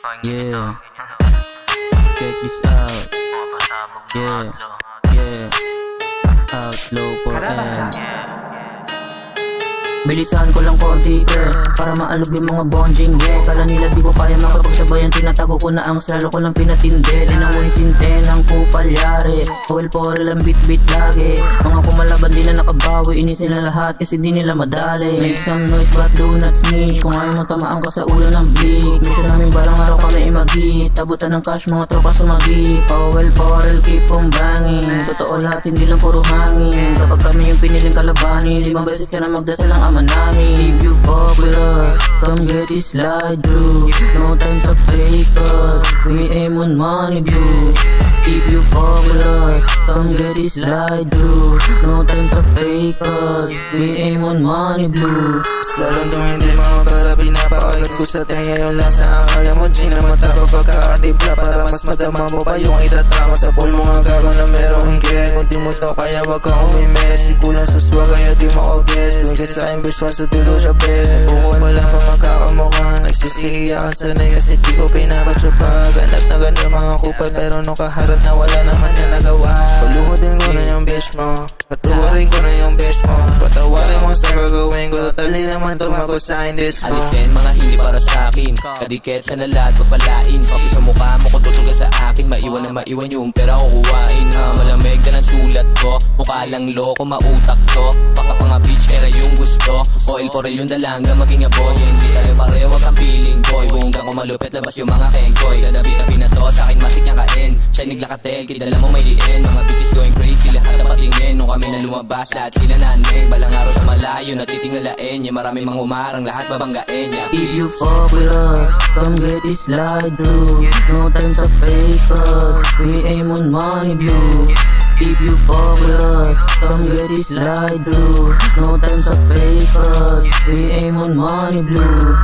Yeah, check this out. Yeah, yeah, Outlaw for M. Bilisan ko lang konti pre, para maalog yung mga bonjing yeah. Kala nila di ko kaya makapagsabayan, tinatago ko na ang salo ko lang pinatindi. Di na unisinte ng kupalyari, oil porel ang bit-bit lagi. Mga kumalaban di na nakabawi, inisin na lahat kasi di nila madali. Make some noise but do not snitch, kung ayaw mo tamaan ka sa ulo ng blick. Mission namin balang araw kami imagit, tabutan ng cash mga tropa sumagi. Oil porel keep on banging, totoo lahat hindi lang puro hangin. Kapag kami yung piniling kalabanin, 5 beses ka na magdasal ang ama namin. If you fuck with us, come get this slide through. No time sa fakers, we aim on money blue. If you fuck with us, come get this slide through. No time sa fakers, we aim on money blue. Lalong tumindi mga para pinapakagat ko sa tenga yung lasa. Akala mo G na matapa pagkakatipla, para mas madama mo pa yung itatama sa pool. Mga gago na merong hingkit, kung di mo to kaya wag kang umimes. Sikulang sa swag kaya di mo o-guess. Huwag sa imbiswa sa tulo siya bed. Bukod wala pa magkakamukha, nagsisiya ka sanay kasi di ko pinapatsupa. Ganap na ganda mga kupal pero nung kaharap na wala naman niya nagawa. Paluhodin ko na yung bitch mo, patawarin ko na yung bitch mo. Patawarin mo sa gagawin ko, tali naman tumago sa indis mo. Alisin mga hindi para sa akin, kadikit sa nalat pagpalain. Papi sa mukha mo kung tutuga sa akin, maiwan na maiwan yung pera kukuhain. Malamig ka ng sulat ko, mukha lang loko mautak to. Baka pa nga bitch pera yung gusto, oil porel yung dalaga maging aboy. Hindi tayo pareho wag kang feeling boy, bungga ko malupit labas yung mga kengkoy. Kadabi-tabi na to sa akin matik niyang kain, Chinese lakatel kidala mo may diin. Mga bitches going crazy lahat na patingin, nung kami na lumabas lahat sila naneng. Balang araw sa malayo natitingalain, yeah, marami mang humarang lahat babanggain yeah. If you fuck with us, come get this slide through. No time sa fakers, we aim on money blue. If you fuck with us, come get this slide through. No time sa fakers, we aim on money blue.